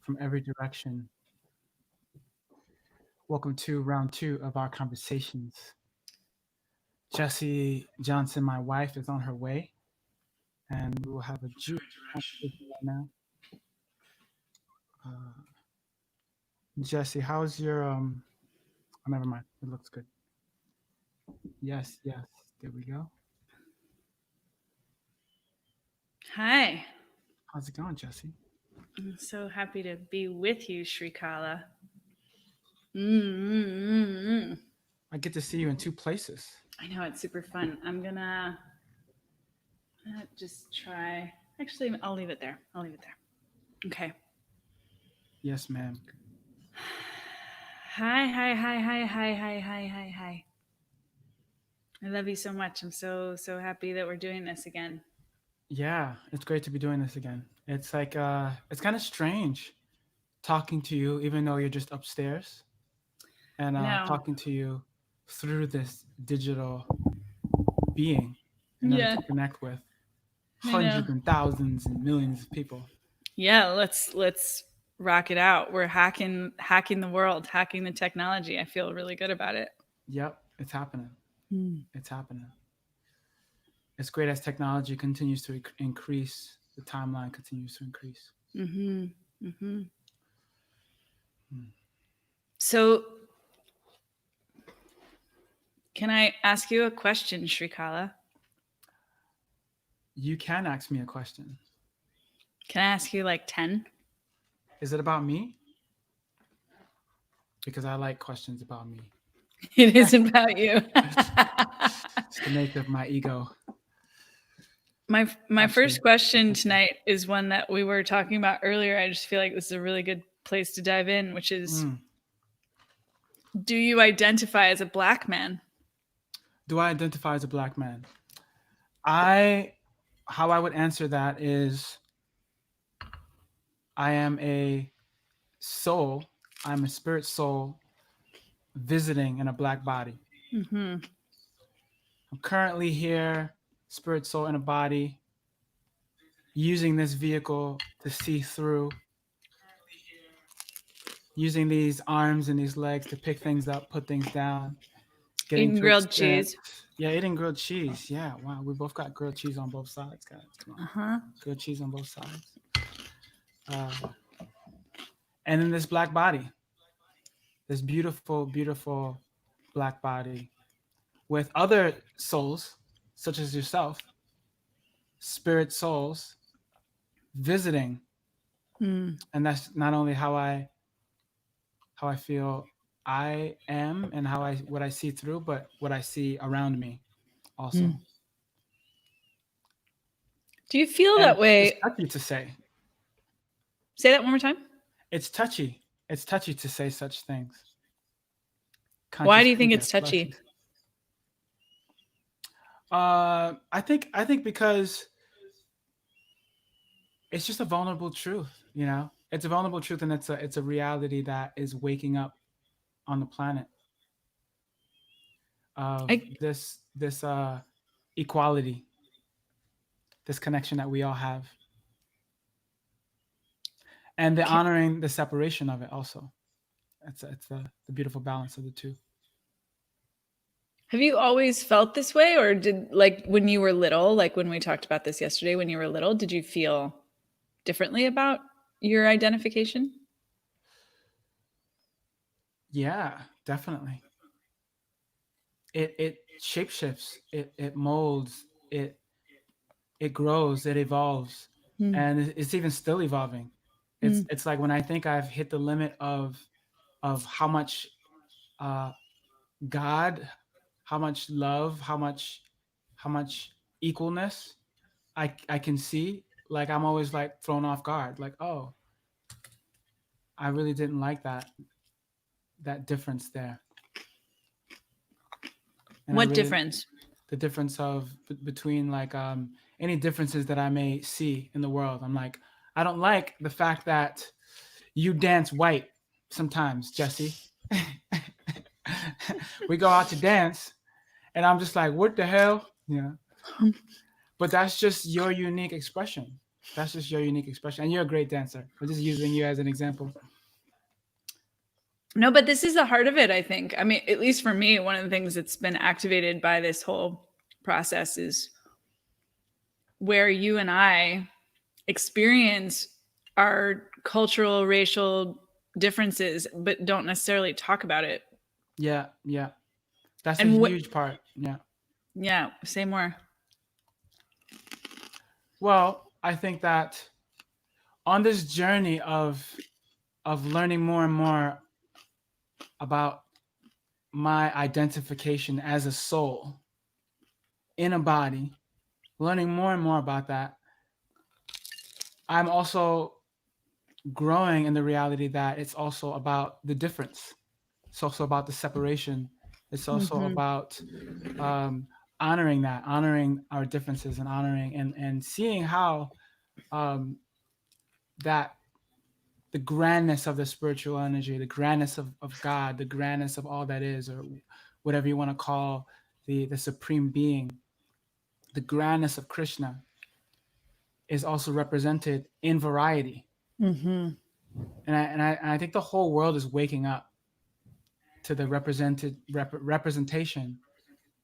from every direction. Welcome to round two of our conversations. Jessie Johnson, my wife, is on her way, and we will have a juicy conversation right now. Uh, Jessie, how's your Oh, never mind. It looks good. Yes, yes. There we go. Hi. How's it going, Jessie? I'm so happy to be with you, Srikala. Mm-mm-mm-mm. I get to see you in two places. I know it's super fun. I'm gonna just try. Actually, I'll leave it there. I'll leave it there. Okay. Yes, ma'am. Hi, hi, hi, hi, hi, hi, hi, hi, hi. I love you so much. I'm so happy that we're doing this again. Yeah, it's great to be doing this again. It's like it's kind of strange talking to you, even though you're just upstairs, and I know. talking to you through this digital being in order Yeah, to connect with I know. hundreds and thousands and millions of people. Yeah, let's rock it out. We're hacking the world, hacking the technology. I feel really good about it. Yep, it's happening. Mm. It's happening. It's great as technology continues to increase, the timeline continues to increase. Mm-hmm. Mm-hmm. Hmm. So, can I ask you a question, Srikala? You can ask me a question. Can I ask you like 10? Is it about me? Because I like questions about me. It is about you. It's the nature of my ego. My Actually, first question okay. tonight is one that we were talking about earlier. I just feel like this is a really good place to dive in, which is, Mm. do you identify as a black man? Do I identify as a black man? I, how I would answer that is I am a soul, I'm a spirit soul visiting in a black body. Mm-hmm. I'm currently here, spirit soul in a body, using this vehicle to see through, using these arms and these legs to pick things up, put things down, getting Eating to grilled experience. cheese. Yeah, eating grilled cheese. Yeah, wow. We both got grilled cheese on both sides, guys. Come on. Uh huh. Grilled cheese on both sides. Uh, and in this black body, this beautiful, beautiful black body with other souls, such as yourself, spirit souls, visiting. Mm. And that's not only how I feel I am and how I what I see through, but what I see around me also. Mm. Do you feel And that it's way? touchy to say. Say that one more time. It's touchy. It's touchy to say such things. Why Conscious do you think feedback. it's Bless touchy? you. I think because it's just a vulnerable truth. You know, it's a vulnerable truth, and it's a reality that is waking up on the planet of I this equality, this connection that we all have, and the ca- honoring the separation of it also. It's the beautiful balance of the two. have you always felt this way, or did like when you were little, like when we talked about this yesterday, when you were little, did you feel differently about your identification? Yeah, definitely. It shapeshifts, it molds, it grows, it evolves, Mm. and it's even still evolving. It's Mm. it's like when I think I've hit the limit of how much uh, God, how much love, how much equalness I can see. Like I'm always like thrown off guard. Like, oh, I really didn't like that difference there, and I What really difference? the difference of between like any differences that I may see in the world. I'm like, I don't like the fact that you dance white sometimes, Jesse. We go out to dance, and I'm just like, what the hell, you know? But that's just your unique expression. That's just your unique expression, and you're a great dancer. I'm just using you as an example. No, but this is the heart of it, I think. I mean, at least for me, one of the things that's been activated by this whole process is where you and I experience our cultural, racial differences, but don't necessarily talk about it. Yeah, yeah. That's a And what, huge part. Yeah. yeah, say more. Well, I think that on this journey of learning more and more about my identification as a soul in a body, learning more and more about that, I'm also growing in the reality that it's also about the difference. It's also about the separation. It's also Mm-hmm. about um, honoring that, honoring our differences, and honoring and seeing how um, that the grandness of the spiritual energy, the grandness of God, the grandness of all that is, or whatever you want to call the supreme being, the grandness of Krishna is also represented in variety. Mm-hmm. And I think the whole world is waking up to the representation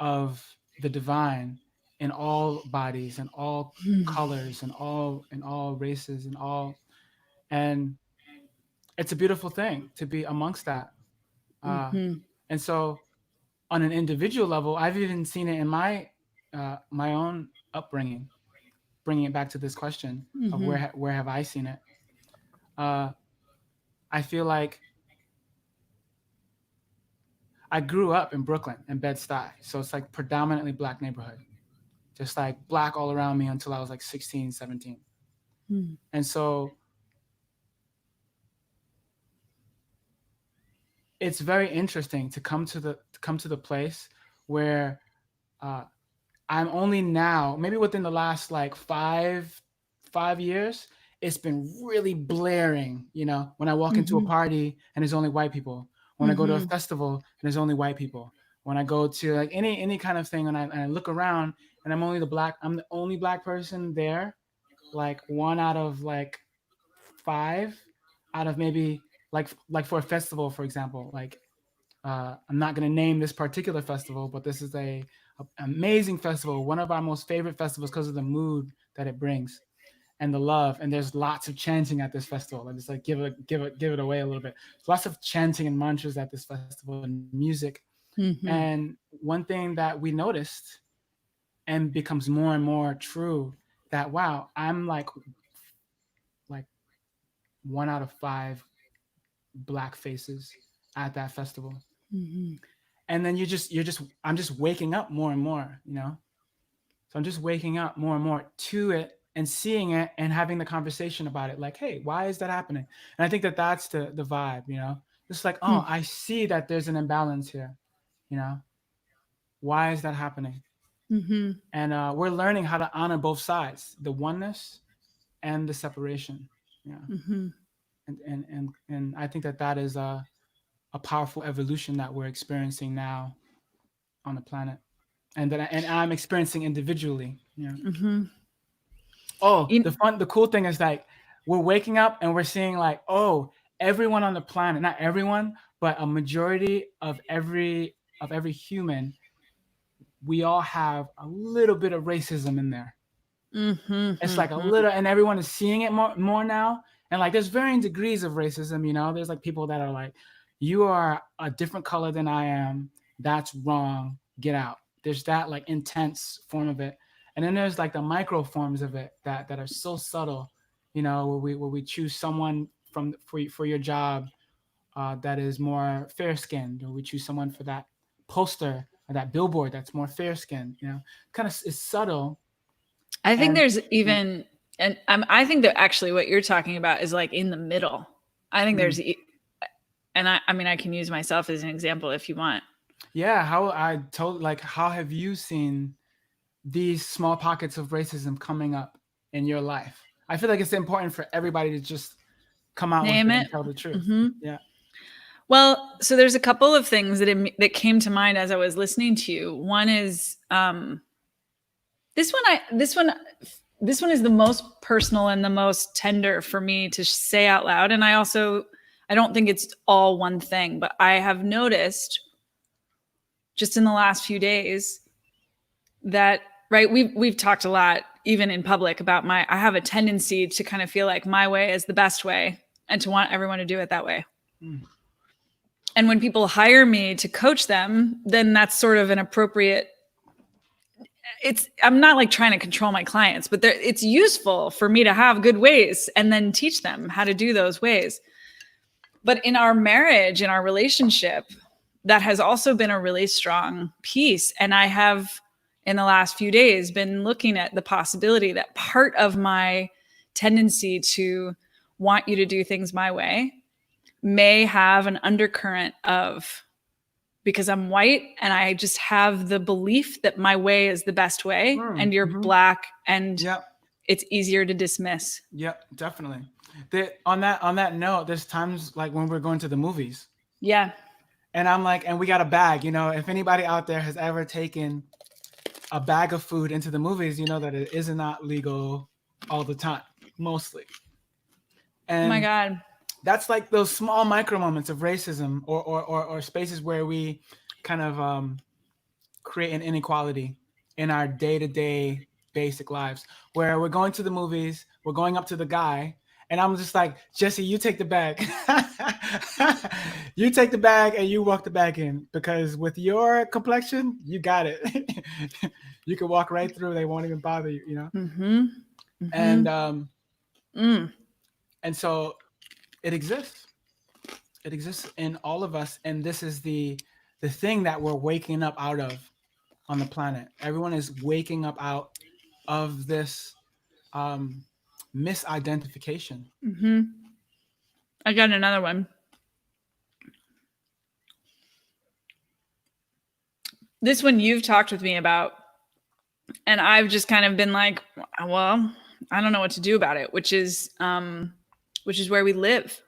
of the divine in all bodies and all colors and all races and all, and it's a beautiful thing to be amongst that. Uh, Mm-hmm. and so on an individual level, I've even seen it in my own upbringing. Bringing it back to this question of Mm-hmm. where have I seen it? Uh, I feel like I grew up in Brooklyn in Bed-Stuy, so it's like predominantly black neighborhood, just like black all around me until I was like 16, 17. And so it's very interesting to come to the place where uh, I'm only now, maybe within the last like five years, it's been really blaring. You know, when I walk into a Mm-hmm. party and there's only white people. When I go to a Mm-hmm. festival and there's only white people. When I go to like any kind of thing and I look around and I'm the only black person there, like one out of like five out of maybe like for a festival, for example, like I'm not going to name this particular festival, but this is a amazing festival, one of our most favorite festivals because of the mood that it brings and the love. And there's lots of chanting at this festival. I just like give it away a little bit. Lots of chanting and mantras at this festival and music. Mm-hmm. And one thing that we noticed and becomes more and more true that wow, I'm like one out of five black faces at that festival. Mm-hmm. And then I'm just waking up more and more, you know. So I'm just waking up more and more to it and seeing it and having the conversation about it, like, hey, why is that happening? And I think that that's the vibe, you know. Just like, oh, I see that there's an imbalance here, you know. Why is that happening? Mm-hmm. And we're learning how to honor both sides, the oneness and the separation, yeah. Mm-hmm. And I think that that is a powerful evolution that we're experiencing now on the planet, and I'm experiencing individually. Yeah. Mm-hmm. Oh, In, the cool thing is like we're waking up and we're seeing like, oh, everyone on the planet, not everyone, but a majority of every human, we all have a little bit of racism in there. mm-hmm. It's like a Mm-hmm. little, and everyone is seeing it more now. And like, there's varying degrees of racism. You know, there's like people that are like, "You are a different color than I am. That's wrong. Get out." There's that like intense form of it, and then there's like the micro forms of it that are so subtle. You know, where we choose someone for your job that is more fair skinned, or we choose someone for that poster or that billboard that's more fair skinned. You know, kind of is subtle. I think And there's yeah. even, and I think that actually what you're talking about is like in the middle. I think Mm. and I mean, I can use myself as an example if you want. Yeah, how I told like how have you seen these small pockets of racism coming up in your life? I feel like it's important for everybody to just come out with Name it it. and tell the truth. Hmm. Yeah. Well, so there's a couple of things that came to mind as I was listening to you. One is this one. this one is the most personal and the most tender for me to say out loud. And I don't think it's all one thing, but I have noticed just in the last few days that, right, we've talked a lot, even in public, about I have a tendency to kind of feel like my way is the best way and to want everyone to do it that way. And when people hire me to coach them, then that's sort of an appropriate, I'm not like trying to control my clients, but it's useful for me to have good ways and then teach them how to do those ways. But in our marriage, in our relationship, that has also been a really strong piece. And I have, in the last few days, been looking at the possibility that part of my tendency to want you to do things my way may have an undercurrent of, because I'm white and I just have the belief that my way is the best way and you're black and it's easier to dismiss. Yep, definitely. On that note, there's times like when we're going to the movies. Yeah. And I'm like, and we got a bag, if anybody out there has ever taken a bag of food into the movies, you know that it is not legal all the time, mostly. And oh my God. That's like those small micro moments of racism or spaces where we kind of create an inequality in our day-to-day basic lives, where we're going to the movies, we're going up to the guy, and I'm just like, Jesse, you take the bag. You take the bag and you walk the bag in, because with your complexion, you got it. You can walk right through. They won't even bother you, Mm-hmm. Mm-hmm. And so it exists. It exists in all of us. And this is the thing that we're waking up out of on the planet. Everyone is waking up out of this misidentification. Mm-hmm. I got another one. This one you've talked with me about, and I've just kind of been like, well, I don't know what to do about it, which is where we live.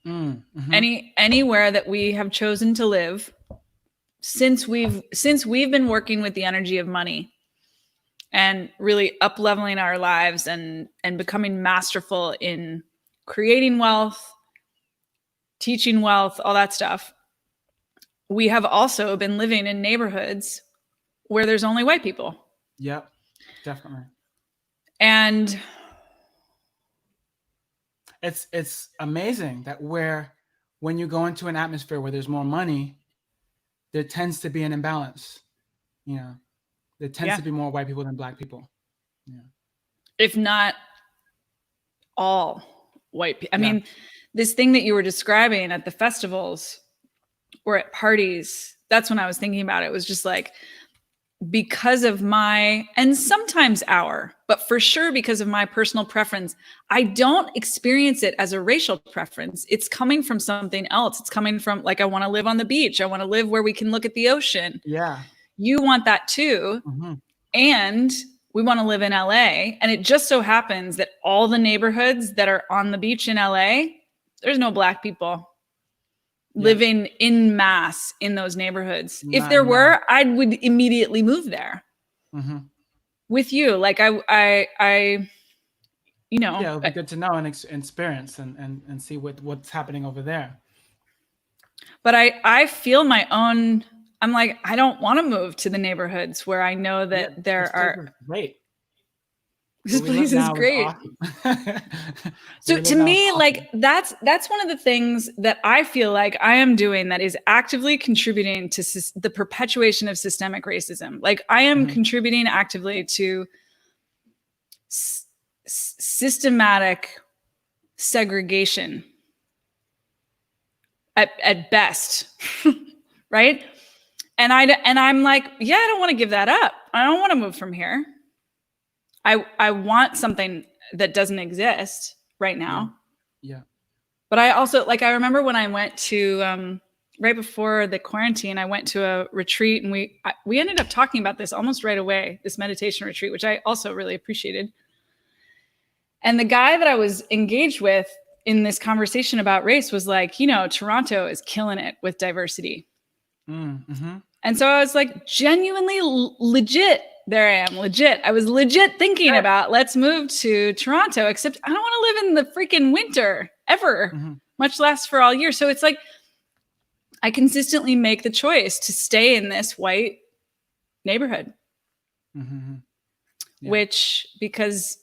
Mm-hmm. Anywhere that we have chosen to live since we've been working with the energy of money and really up-leveling our lives and becoming masterful in creating wealth, teaching wealth, all that stuff. We have also been living in neighborhoods where there's only white people. Yep, definitely. And it's amazing that when you go into an atmosphere where there's more money, there tends to be an imbalance. There tends to be more white people than black people. Yeah. If not all white people. I mean, this thing that you were describing at the festivals or at parties, that's when I was thinking about it. It was just like, because of and sometimes but for sure because of my personal preference, I don't experience it as a racial preference. It's coming from something else. It's coming from, like, I want to live on the beach. I want to live where we can look at the ocean. Yeah. You want that too. Mm-hmm. And we want to live in LA. And it just so happens that all the neighborhoods that are on the beach in LA, there's no black people living in mass in those neighborhoods. If there were, I would immediately move there with you. Like I it'll be good to know and experience and see what's happening over there. But I feel my own, I'm like, I don't want to move to the neighborhoods where I know that there are. Great. This place is great. Awesome. So to me, awesome. Like that's one of the things that I feel like I am doing that is actively contributing to the perpetuation of systemic racism. Like I am contributing actively to systematic segregation at best, right? And I'm like, yeah, I don't want to give that up. I don't want to move from here. I want something that doesn't exist right now. Yeah. But I also, like, I remember when I went to, right before the quarantine, I went to a retreat and we ended up talking about this almost right away, this meditation retreat, which I also really appreciated. And the guy that I was engaged with in this conversation about race was like, Toronto is killing it with diversity. Mm-hmm. And so I was like, genuinely legit, There I am, legit. I was legit thinking Good. about let's move to Toronto, except I don't want to live in the freaking winter ever, Hmm. much less for all year. So it's like I consistently make the choice to stay in this white neighborhood, Hmm. Yeah. which because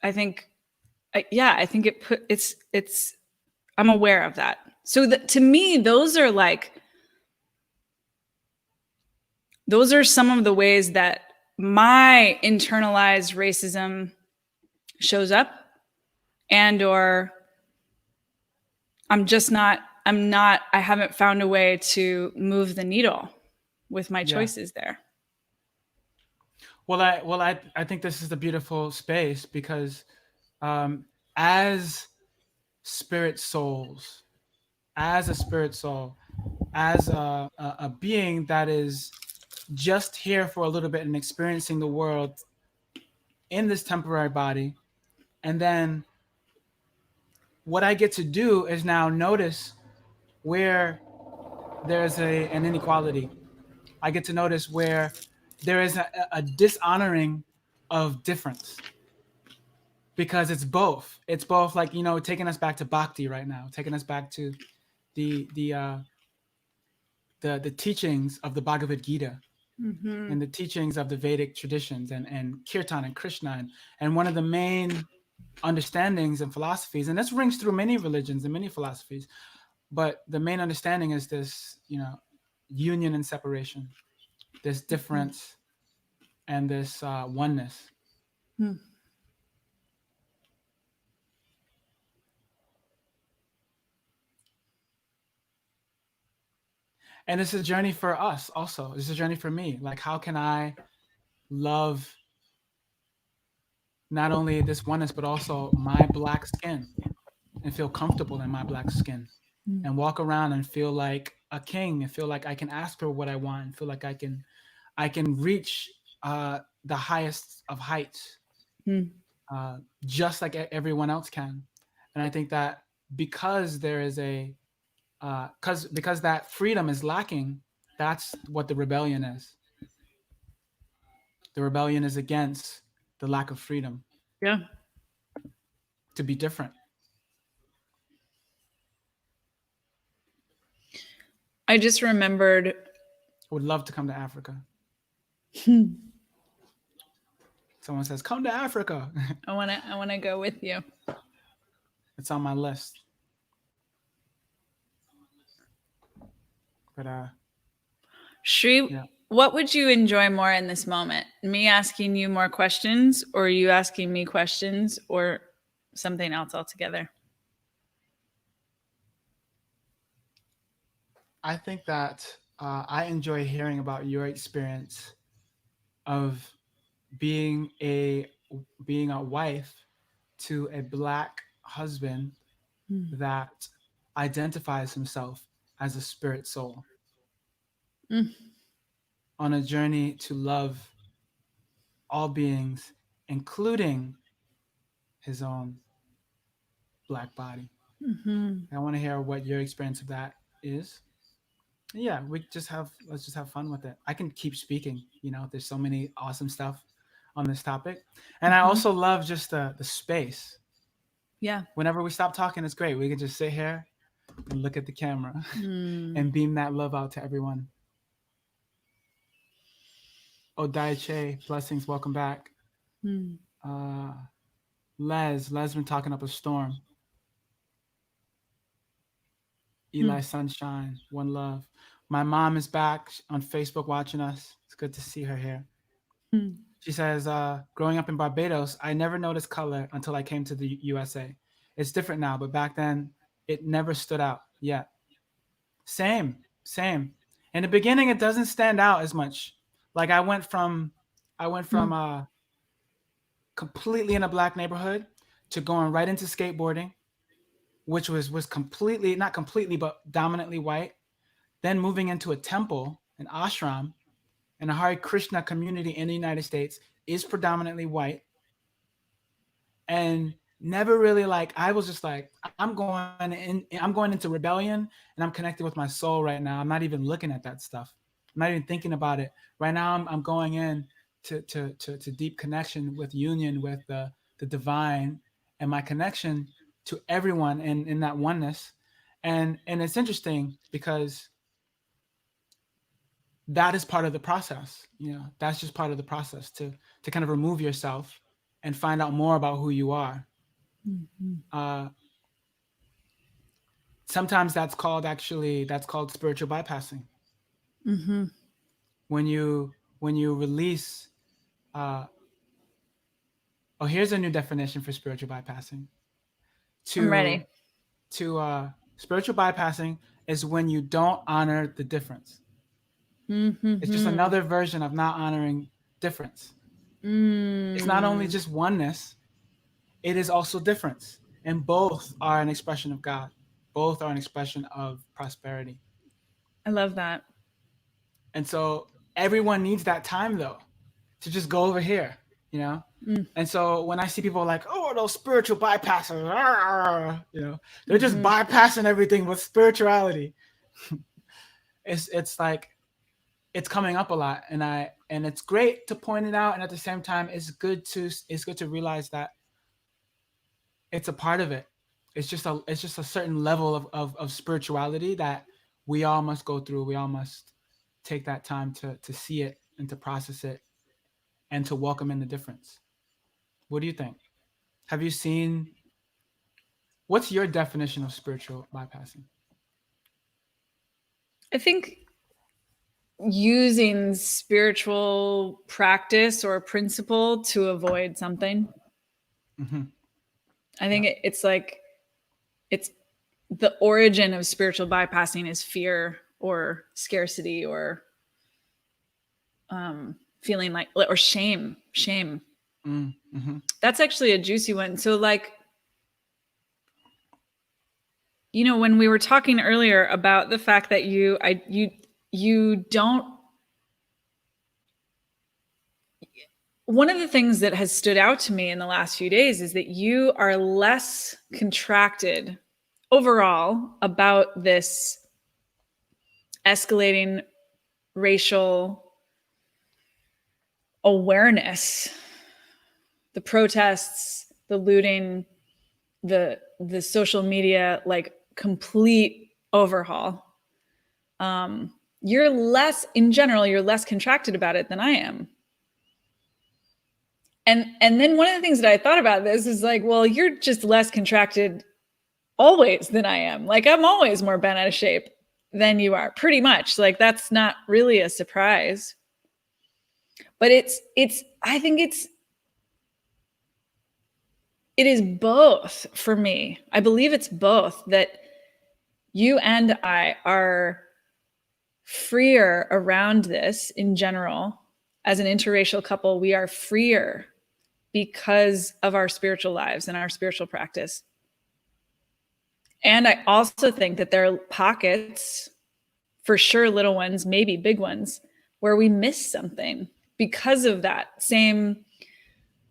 I think, yeah, I think I'm aware of that. So to me, those are some of the ways that my internalized racism shows up, and or I haven't found a way to move the needle with my Yeah. choices there. I think this is a beautiful space because um, as spirit souls, as a spirit soul, as a being that is just here for a little bit and experiencing the world in this temporary body, and then what I get to do is now notice where there's an inequality. I get to notice where there is a dishonoring of difference because it's both. It's both, like, taking us back to bhakti right now, taking us back to the the uh, the teachings of the Bhagavad Gita Mm-hmm. and the teachings of the Vedic traditions and kirtan and Krishna and one of the main understandings and philosophies, and this rings through many religions and many philosophies, but the main understanding is this, union and separation, this difference and this oneness. Mm-hmm. And it's a journey for us also. It's a journey for me. Like, how can I love not only this oneness, but also my black skin and feel comfortable in my black skin and walk around and feel like a king and feel like I can ask for what I want and feel like I can reach the highest of heights, Mm-hmm. uh, just like everyone else can. And I think that because there is a because that freedom is lacking, that's what the rebellion is. The rebellion is against the lack of freedom Yeah. to be different. I just remembered. I would love to come to Africa. Someone says, "Come to Africa." I want to go with you. It's on my list. But Shri, yeah, what would you enjoy more in this moment? Me asking you more questions, or you asking me questions, or something else altogether? I think that I enjoy hearing about your experience of being a being a wife to a black husband that identifies himself as a spirit soul Mm, on a journey to love all beings, including his own black body. mm-hmm. I want to hear what your experience of that is. Yeah, let's just have fun with it. I can keep speaking. There's so many awesome stuff on this topic, and I Mm-hmm. also love just the space. Yeah. Whenever we stop talking, it's great. We can just sit here and look at the camera Mm, and beam that love out to everyone. Odaiche, blessings, welcome back. mm, Uh, Les been talking up a storm. Eli mm, Sunshine, one love. My mom is back on Facebook watching us. It's good to see her here. mm, She says, growing up in Barbados, I never noticed color until I came to the USA. It's different now, but back then it never stood out yet. Same, same. In the beginning, it doesn't stand out as much. Like I went from mm, completely in a black neighborhood to going right into skateboarding, which was completely, not completely, but dominantly white. Then moving into a temple, an ashram, and a Hare Krishna community in the United States is predominantly white. And never really, like, I was just like, I'm going into rebellion and I'm connected with my soul right now. I'm not even looking at that stuff. I'm not even thinking about it. Right now I'm going in to deep connection with union with the divine, and my connection to everyone in that oneness. And it's interesting because that is part of the process. That's just part of the process to kind of remove yourself and find out more about who you are. Mhm. uh Sometimes that's called spiritual bypassing. Mhm. When you release, uh oh, here's a new definition for spiritual bypassing. I'm to ready. to Spiritual bypassing is when you don't honor the difference. It's just Mhm. another version of not honoring difference. It's not only Mm. just oneness, it is also difference, and both are an expression of God. Both are an expression of prosperity. I love that. And so everyone needs that time, though, to just go over here, you know. Mm. And so when I see people like, oh, those spiritual bypassers, they're just Mhm. bypassing everything with spirituality. It's like it's coming up a lot, and it's great to point it out, and at the same time, it's good to realize that it's a part of it. It's just a certain level of spirituality that we all must go through. We all must take that time to see it and to process it and to welcome in the difference. What do you think? Have you seen What's your definition of spiritual bypassing? I think using spiritual practice or principle to avoid something. Mm-hmm. I Yeah. think it's like it's the origin of spiritual bypassing is fear or scarcity or feeling like or shame. Mm-hmm. That's actually a juicy one. So like, when we were talking earlier about the fact that you don't, one of the things that has stood out to me in the last few days is that you are less contracted overall about this escalating racial awareness, the protests, the looting, the social media like complete overhaul. You're less, in general, you're less contracted about it than I am. And then one of the things that I thought about this is like, well, you're just less contracted always than I am. Like I'm always more bent out of shape than you are, pretty much. Like that's not really a surprise. But it's I think it is both for me. I believe it's both that you and I are freer around this in general. As an interracial couple, we are freer because of our spiritual lives and our spiritual practice. And I also think that there are pockets, for sure, little ones, maybe big ones, where we miss something because of that same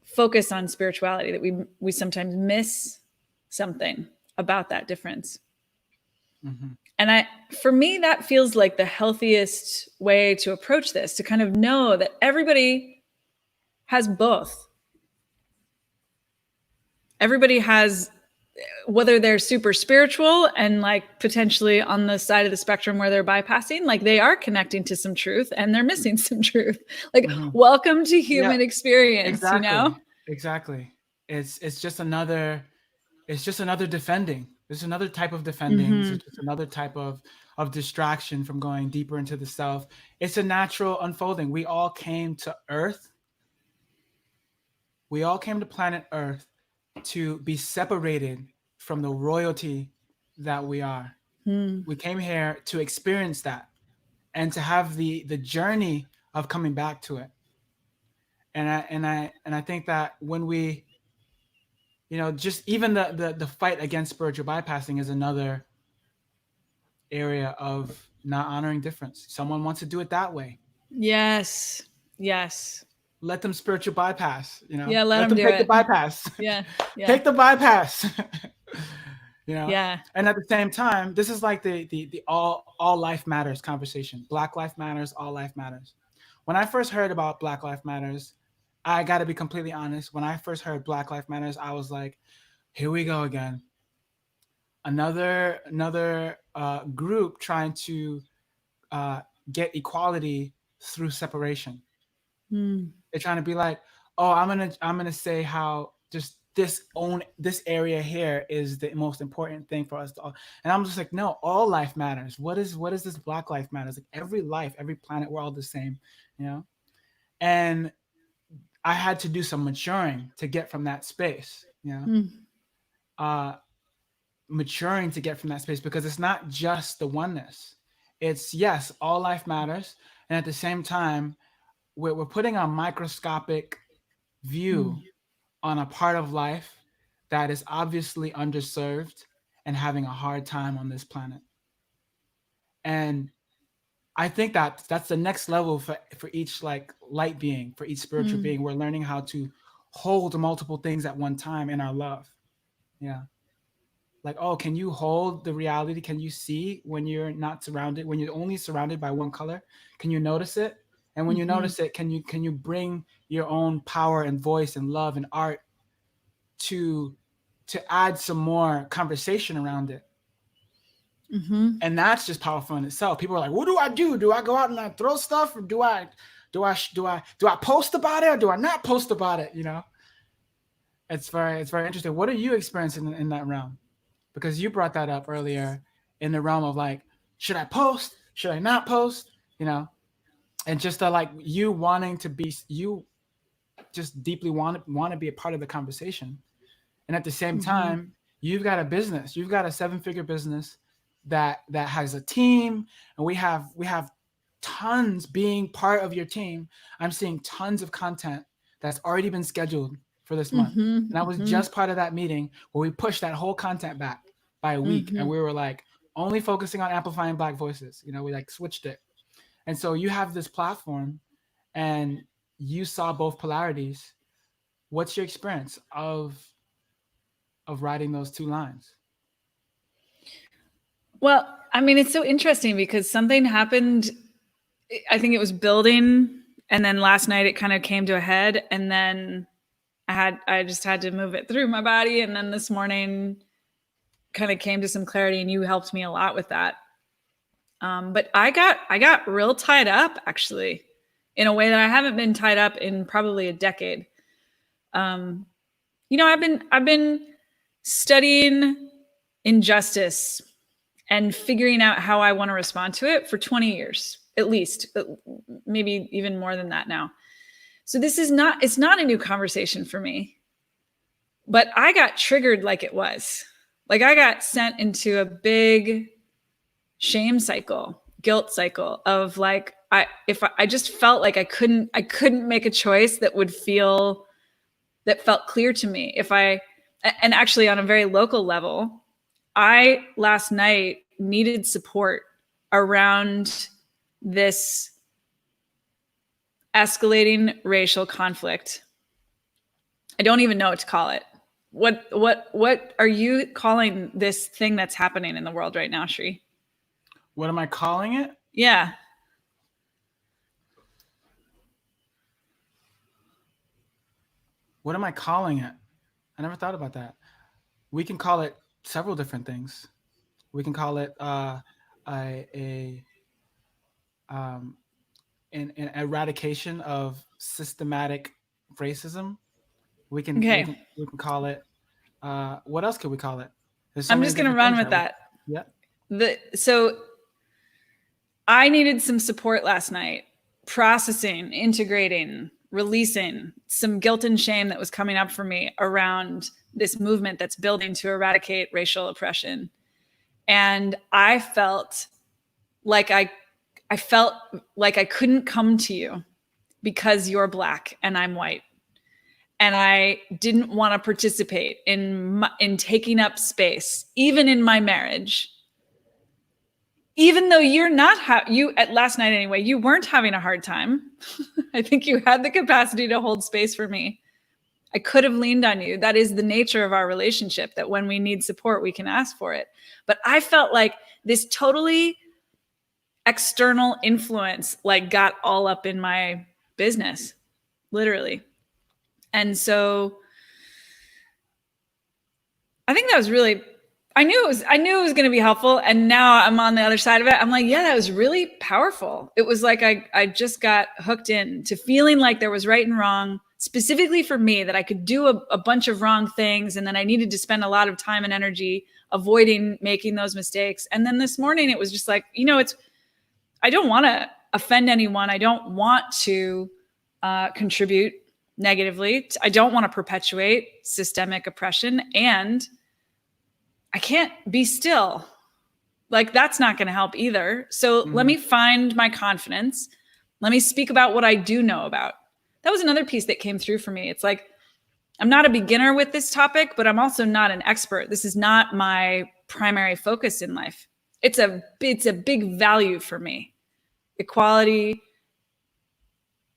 focus on spirituality, that we sometimes miss something about that difference. Mm-hmm. And for me, that feels like the healthiest way to approach this, to kind of know that everybody has both. Everybody has, whether they're super spiritual and like potentially on the side of the spectrum where they're bypassing, like they are connecting to some truth and they're missing some truth. Like, Mm-hmm. welcome to Yeah. human experience, you know? Exactly. Exactly. It's just another defending. It's another type of defending. It's Mm-hmm. just another type of distraction from going deeper into the self. It's a natural unfolding. We all came to planet Earth to be separated from the royalty that we are. Mm. We came here to experience that and to have the journey of coming back to it. And I think that when we, just even the fight against spiritual bypassing is another area of not honoring difference. Someone wants to do it that way. Yes. Yes. Let them spiritual bypass, Yeah, let let them them do take the it. bypass. Yeah. Yeah. Take the bypass. you know Yeah. and at the same time, this is like the all life matters conversation. Black life matters, all life matters. when I first heard about Black Lives Matters, I got to be completely honest. When I first heard Black Lives Matters, I was like, here we go again. Another group trying to uh, get equality through separation. Mm. They're trying to be like, oh, I'm gonna say how just this area here is the most important thing for us to all. And I'm just like, no, all life matters. What is this Black life matters? Like every life, every planet, we're all the same, you know? And I had to do some maturing to get from that space, you know? Mm. Uh maturing to get from that space because it's not just the oneness. It's yes, all life matters. And at the same time, we're putting a microscopic view Mm. on a part of life that is obviously underserved and having a hard time on this planet. And I think that that's the next level for each like light being, for each spiritual Mm. being. We're learning how to hold multiple things at one time in our love. Yeah. Like, oh, can you hold the reality? Can you see when you're not surrounded, when you're only surrounded by one color? Can you notice it? And when you Mm-hmm. notice it, can you bring your own power and voice and love and art to add some more conversation around it? Mm-hmm. And that's just powerful in itself. People are like, what do I do? Do I go out and I throw stuff, or do I post about it, or do I not post about it? You know, it's very interesting. What are you experiencing in that realm? Because you brought that up earlier in the realm of like, should I post? Should I not post? You know, and just like you wanting to be, you just deeply want to be a part of the conversation. And at the same Mm-hmm. time, you've got a business. You've got a seven-figure business that has a team, and we have tons being part of your team. I'm seeing tons of content that's already been scheduled for this month. And I was Mm-hmm. just part of that meeting where we pushed that whole content back by a week, and Mm-hmm. we were like only focusing on amplifying Black voices. You know, we like switched it. And so you have this platform, and you saw both polarities. What's your experience of writing those two lines? Well, I mean, it's so interesting because something happened. I think it was building, and then last night it kind of came to a head, and then I just had to move it through my body, and then this morning kind of came to some clarity, and you helped me a lot with that. But I got real tied up actually, in a way that I haven't been tied up in probably a decade. Um, I've been studying injustice and figuring out how I want to respond to it for 20 years at least, maybe even more than that now. So it's not a new conversation for me, but I got triggered like it was. Like I got sent into a big shame cycle, guilt cycle of like I just felt like I couldn't make a choice that felt clear to me. If I And actually on a very local level, I last night needed support around this escalating racial conflict. I don't even know what to call it. What are you calling this thing that's happening in the world right now, Sri? What am I calling it? Yeah. What am I calling it? I never thought about that. We can call it several different things. We can call it a um, an eradication of systematic racism. We can we Okay. can we can call it. What else could we call it? There's so I'm many just going to different run things with that we. that. Yeah. So I needed some support last night, processing, integrating, releasing some guilt and shame that was coming up for me around this movement that's building to eradicate racial oppression. And like I I felt like I couldn't come to you because you're black and I'm white. And I didn't want to participate in taking up space, even in my marriage, even though you're not you at last night anyway, you weren't having a hard time. I think you had the capacity to hold space for me. I could have leaned on you. That is the nature of our relationship, that when we need support we can ask for it. But I felt like this totally external influence like got all up in my business, literally. And so I think that was really, I knew it was going to be helpful. And now I'm on the other side of it. I'm like, yeah, that was really powerful. It was like I just got hooked in to feeling like there was right and wrong, specifically for me, that I could do a bunch of wrong things. And then I needed to spend a lot of time and energy avoiding making those mistakes. And then this morning it was just like, I don't want to offend anyone. I don't want to contribute negatively. I don't want to perpetuate systemic oppression. And I can't be still. Like, that's not going to help either. So let me find my confidence. Let me speak about what I do know about. That was another piece that came through for me. It's like, I'm not a beginner with this topic, but I'm also not an expert. This is not my primary focus in life. It's a big value for me. Equality,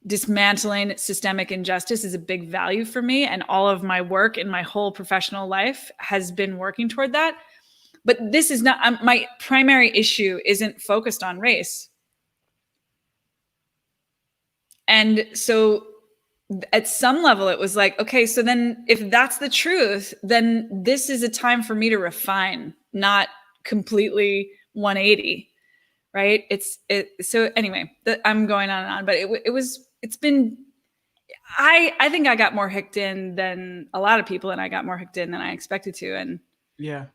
dismantling systemic injustice is a big value for me. And all of my work in my whole professional life has been working toward that. But this is not, my primary issue isn't focused on race. And so at some level it was like, okay, so then if that's the truth, then this is a time for me to refine, not completely 180. Right. So anyway, I'm going on and on, but I think I got more hooked in than a lot of people, and I got more hooked in than I expected to. And Yeah.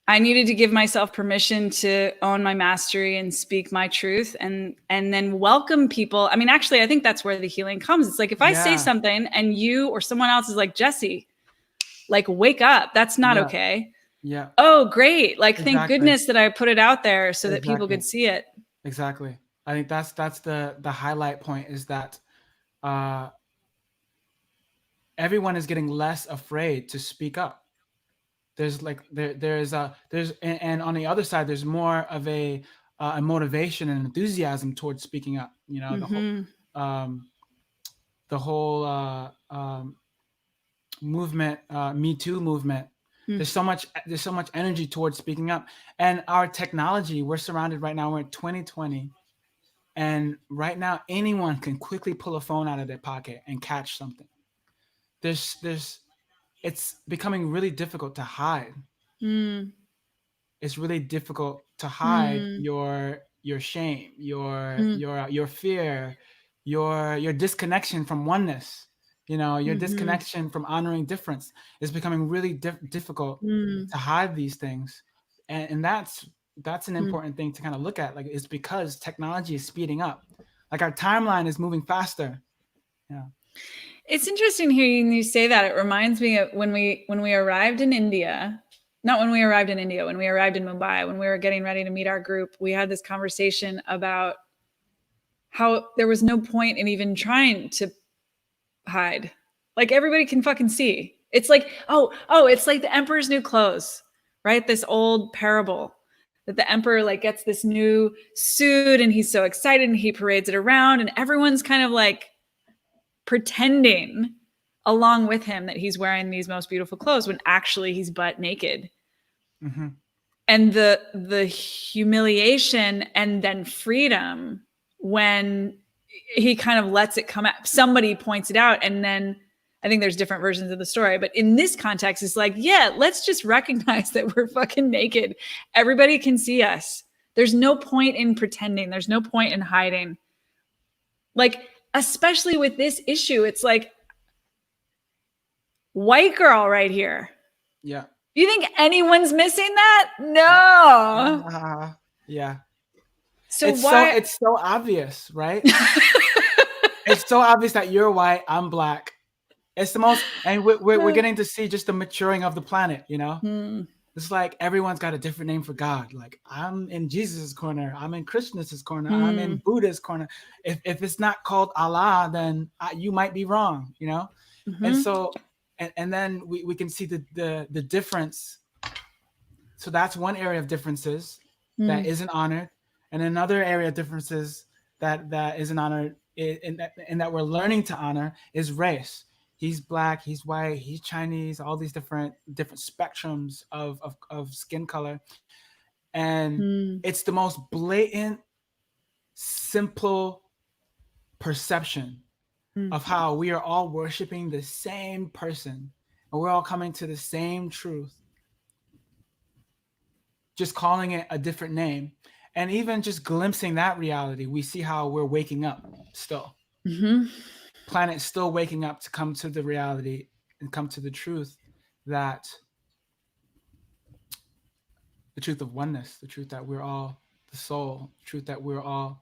I needed to give myself permission to own my mastery and speak my truth and then welcome people. I mean, actually, I think that's where the healing comes. It's like, if I say something and you or someone else is like, Jesse, like, wake up, that's not okay. Yeah. Oh, great. Like, thank goodness that I put it out there so that people could see it. Exactly. I think that's the highlight point, is that everyone is getting less afraid to speak up. There's like there's and on the other side there's more of a motivation and enthusiasm towards speaking up. The whole movement, Me Too movement. There's so much energy towards speaking up, and our technology. We're surrounded right now. We're in 2020, and right now anyone can quickly pull a phone out of their pocket and catch something. It's becoming really difficult to hide. It's really difficult to hide your shame, your fear, your disconnection from oneness. Your disconnection from honoring difference is becoming really difficult to hide these things, and that's an important thing to kind of look at. Like, it's because technology is speeding up. Like, our timeline is moving faster. Yeah. It's interesting hearing you say that. It reminds me of when we arrived in India. Not when we arrived in India, when we arrived in Mumbai, when we were getting ready to meet our group, we had this conversation about how there was no point in even trying to hide. Like, everybody can fucking see. It's like, it's like the emperor's new clothes, right? This old parable that the emperor like gets this new suit and he's so excited and he parades it around and everyone's kind of like pretending along with him that he's wearing these most beautiful clothes when actually he's butt naked. And the humiliation and then freedom when he kind of lets it come out. Somebody points it out, and then I think there's different versions of the story, but in this context, it's like, yeah, let's just recognize that we're fucking naked. Everybody can see us. There's no point in pretending. There's no point in hiding. Like, especially with this issue, it's like, white girl right here. Yeah. You think anyone's missing that? No. Yeah. So it's so obvious, right? It's so obvious that you're white, I'm black. It's the most, and we're getting to see just the maturing of the planet. It's like everyone's got a different name for God. Like, I'm in Jesus' corner, I'm in Krishna's corner, I'm in Buddha's corner. If it's not called Allah, then you might be wrong. And so, and then we can see the difference. So that's one area of differences that isn't honored, and another area of differences that isn't honored, and that we're learning to honor, is race. He's black, he's white, he's Chinese, all these different spectrums of skin color. And Mm. it's the most blatant, simple perception Mm. of how we are all worshiping the same person and we're all coming to the same truth, just calling it a different name. And even just glimpsing that reality, we see how we're waking up still. Hmm. Planet's still waking up to come to the reality and come to the truth that the truth of oneness, the truth that we're all the soul, the truth that we're all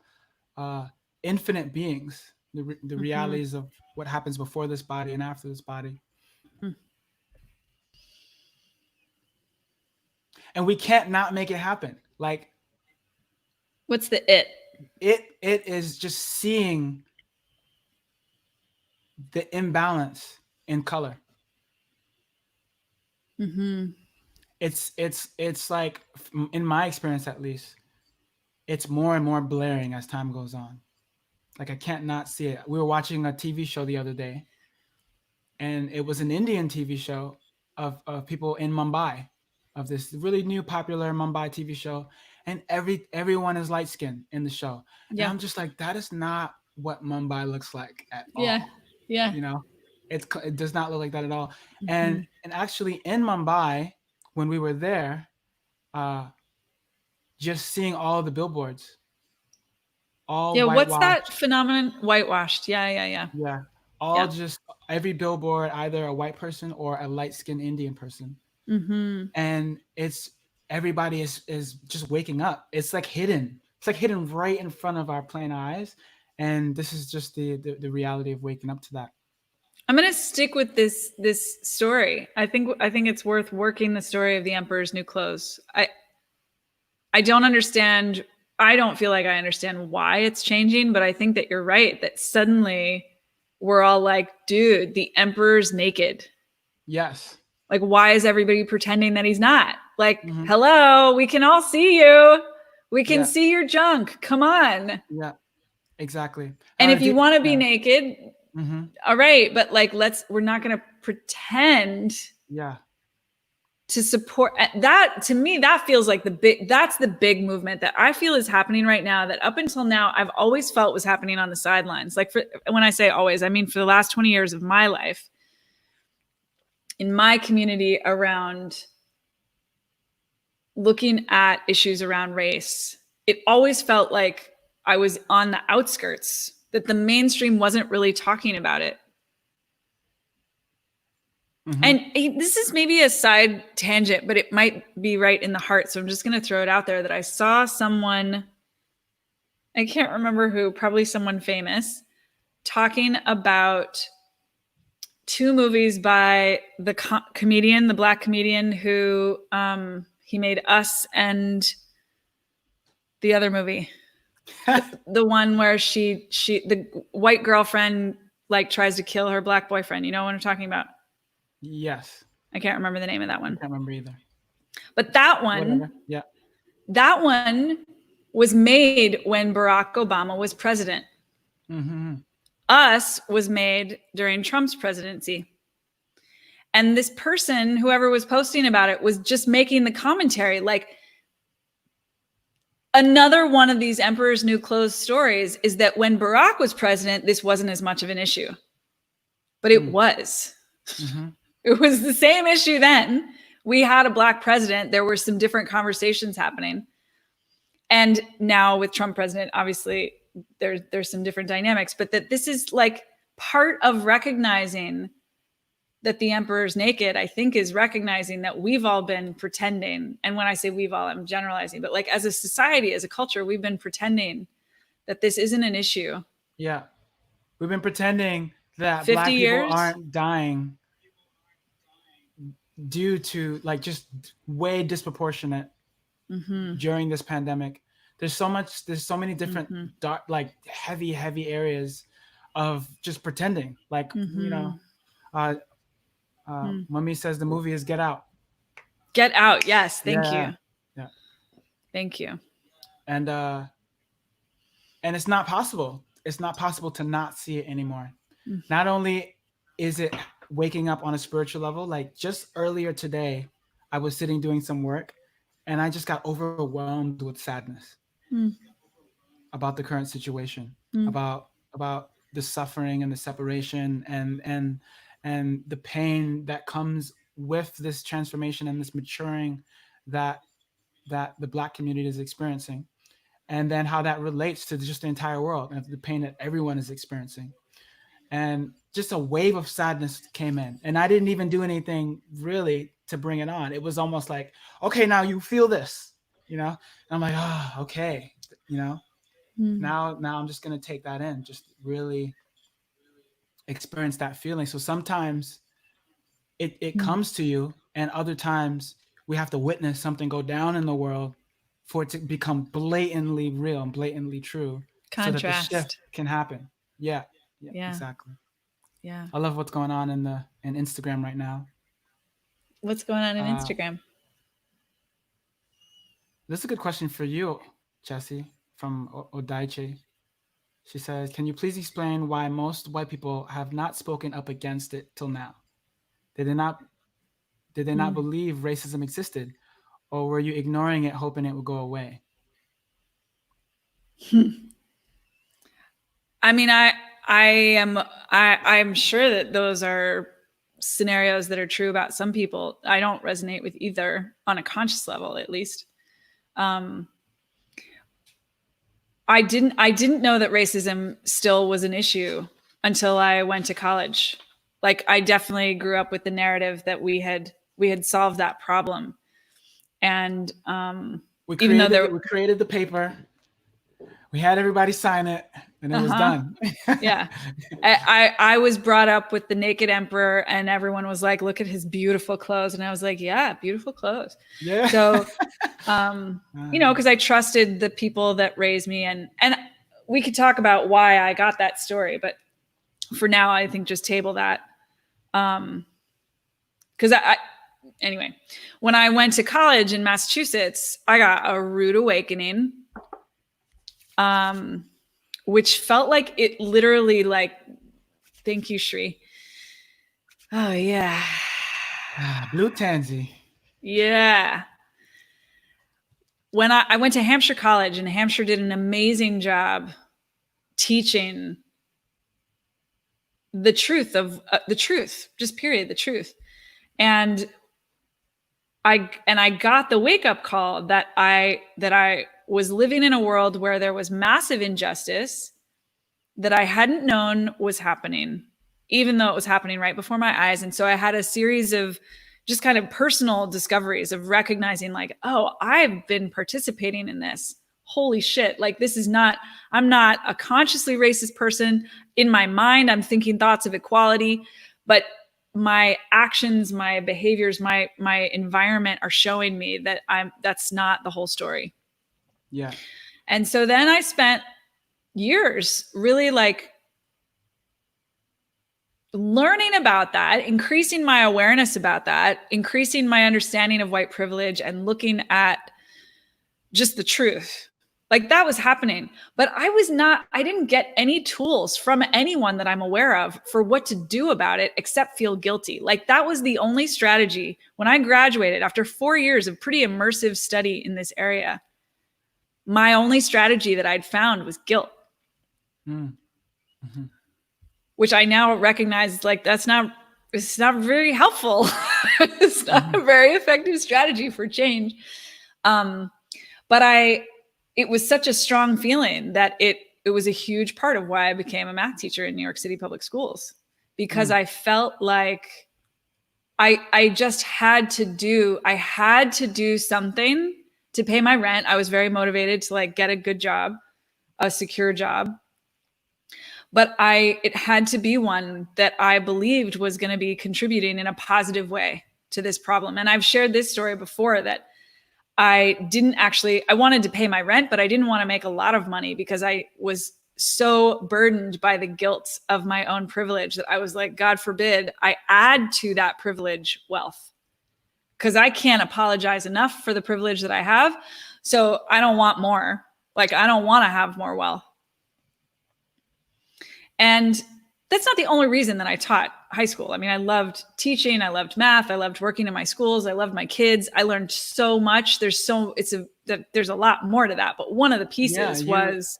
uh, infinite beings, the Hmm. realities of what happens before this body and after this body. And we can't not make it happen. Like What's the it? it is just seeing the imbalance in color. Hmm. It's like, in my experience at least, it's more and more blaring as time goes on. Like I can't not see it. We were watching a TV show the other day, and it was an Indian TV show of people in Mumbai, of this really new popular Mumbai TV show, and everyone is light skinned in the show, and Yeah. I'm just like, that is not what Mumbai looks like at Yeah. all. Yeah. You know, it does not look like that at all. Hmm. And actually in Mumbai, when we were there, uh, just seeing all of the billboards, all Yeah. What's that whitewashed. phenomenon? Whitewashed. Yeah. Yeah. Yeah. Yeah, all Yeah. just every billboard, either a white person or a light skinned Indian person, Hmm. and it's everybody is just waking up. It's like hidden. It's like hidden right in front of our plain eyes, and this is just the reality of waking up to that. I'm gonna stick with this story. I think it's worth working the story of the Emperor's New Clothes. I don't understand. I don't feel like I understand why it's changing, but I think that you're right. That suddenly we're all like, dude, the Emperor's naked. Yes. Like, why is everybody pretending that he's not? Like, Hmm. hello, we can all see you. We can Yeah. see your junk. Come on. Yeah. Exactly. And if you want to be Yeah. naked, Hmm. all right, but like, we're not going to pretend Yeah. to support that. To me, that feels like that's the big movement that I feel is happening right now, that up until now I've always felt was happening on the sidelines. Like, when I say always, I mean for the last 20 years of my life, in my community, around looking at issues around race, it always felt like I was on the outskirts, that the mainstream wasn't really talking about it. Hmm. And this is maybe a side tangent, but it might be right in the heart. So I'm just going to throw it out there that I saw someone, I can't remember who, probably someone famous, talking about two movies by the comedian, the black comedian who he made Us and the other movie, the one where the white girlfriend like tries to kill her black boyfriend. You know what I'm talking about? Yes. I can't remember the name of that I one. can't remember either. But that Whatever. one, Yeah. that one was made when Barack Obama was president. Hmm. Us was made during Trump's presidency. And this person, whoever was posting about it, was just making the commentary like, another one of these Emperor's New Clothes stories is that when Barack was president, this wasn't as much of an issue. But it was. Mm-hmm. It was the same issue then. We had a black president. There were some different conversations happening. And now with Trump president, obviously there's some different dynamics, but that this is like part of recognizing that the emperor's naked, I think, is recognizing that we've all been pretending. And when I say we've all, I'm generalizing, but like as a society, as a culture, we've been pretending that this isn't an issue. Yeah. We've been pretending that 50 black people years? aren't dying due to like just way disproportionate Mm-hmm. during this pandemic. There's so many different Mm-hmm. dark, like heavy areas of just pretending. Like, Mm-hmm. uh, Mm. Mummy says the movie is Get Out. Get out. Yes. Thank Yeah. you. Yeah. Thank you. And it's not possible. It's not possible to not see it anymore. Mm. Not only is it waking up on a spiritual level, like just earlier today, I was sitting doing some work and I just got overwhelmed with sadness Mm. about the current situation, Mm. about the suffering and the separation and the pain that comes with this transformation and this maturing that the Black community is experiencing, and then how that relates to just the entire world and the pain that everyone is experiencing. And just a wave of sadness came in, and I didn't even do anything really to bring it on. It was almost like, okay, now you feel this, and I'm like, okay, you know Mm. now I'm just going to take that in, just really experience that feeling. So sometimes it Mm. comes to you, and other times we have to witness something go down in the world for it to become blatantly real and blatantly true, so that the shift Contrast. can happen. Yeah, yeah, Yeah. exactly. Yeah. I love what's going on in Instagram right now. What's going on in uh Instagram? this is a good question for you, Jesse, from Odaiche. She says, can you please explain why most white people have not spoken up against it till now? Did they not did they not Mm. believe racism existed, or were you ignoring it, hoping it would go away? I mean, I'm sure that those are scenarios that are true about some people. I don't resonate with either on a conscious level, at least. Um, I didn't know that racism still was an issue until I went to college. Like, I definitely grew up with the narrative that we had solved that problem, and We even though created there, we created the paper. We had everybody sign it, and it was uh-huh, done. yeah, I was brought up with the naked emperor, and everyone was like, "Look at his beautiful clothes," and I was like, "Yeah, beautiful clothes." Yeah. So, Uh, because I trusted the people that raised me, and we could talk about why I got that story, but for now, I think just table that. Because anyway, when I went to college in Massachusetts, I got a rude awakening, um, which felt like it literally, like, thank you, Shri. Oh yeah, Blue Tansy. yeah. When I went to Hampshire College, and Hampshire did an amazing job teaching the truth of the truth, just period, the truth. And I got the wake up call that I was living in a world where there was massive injustice that I hadn't known was happening, even though it was happening right before my eyes. And so I had a series of just kind of personal discoveries of recognizing, like, oh, I've been participating in this. Holy shit. Like, this is not, I'm not a consciously racist person. In my mind, I'm thinking thoughts of equality, but my actions, my behaviors, my environment are showing me that that's not the whole story. Yeah. And so then I spent years really, like, learning about that, increasing my awareness about that, increasing my understanding of white privilege, and looking at just the truth. Like, that was happening. But I didn't get any tools from anyone that I'm aware of for what to do about it except feel guilty. Like, that was the only strategy when I graduated after 4 years of pretty immersive study in this area. My only strategy that I'd found was guilt. Mm-hmm. Which I now recognize, like, it's not very helpful. It's not Mm-hmm. a very effective strategy for change. Um, but it was such a strong feeling that it was a huge part of why I became a math teacher in New York City public schools, because Mm. I felt like I just I had to do something to pay my rent. I was very motivated to, like, get a good job, a secure job. But it had to be one that I believed was going to be contributing in a positive way to this problem. And I've shared this story before, that I wanted to pay my rent, but I didn't want to make a lot of money because I was so burdened by the guilt of my own privilege that I was like, God forbid I add to that privilege wealth, because I can't apologize enough for the privilege that I have. So I don't want more. Like, I don't want to have more wealth. And that's not the only reason that I taught high school. I mean, I loved teaching, I loved math, I loved working in my schools, I loved my kids. I learned so much. There's a lot more to that, but one of the Yeah, pieces was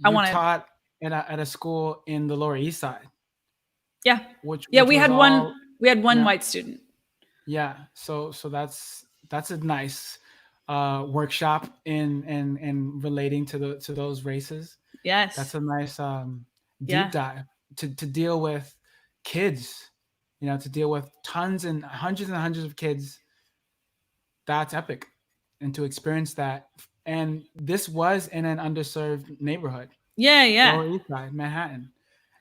I you want to taught at a school in the Lower East Side, yeah. Yeah, which was all, we had one yeah. white student. Yeah, so that's a nice workshop in relating to those races. That's Yes. a nice deep Yeah. dive to deal with kids, to deal with tons and hundreds of kids. That's epic, and to experience that. And this was in an underserved neighborhood, Yeah, yeah. Lower East Side, Manhattan.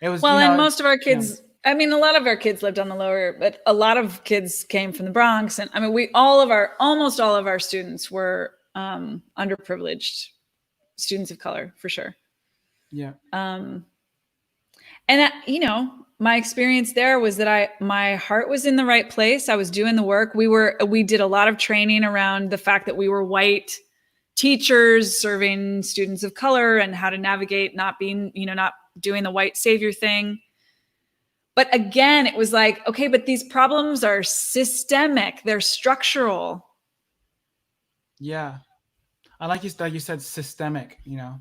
It was, Well, and most of our yeah, kids, I mean, a lot of our kids lived on the lower, but a lot of kids came from the Bronx. And I mean, almost all of our students were underprivileged students of color for sure. yeah, Um, and my experience there was that my heart was in the right place. I was doing the work. We did a lot of training around the fact that we were white teachers serving students of color and how to navigate not being, not doing the white savior thing. But again, it was like, okay, but these problems are systemic, they're structural. yeah. I like you that you said systemic, because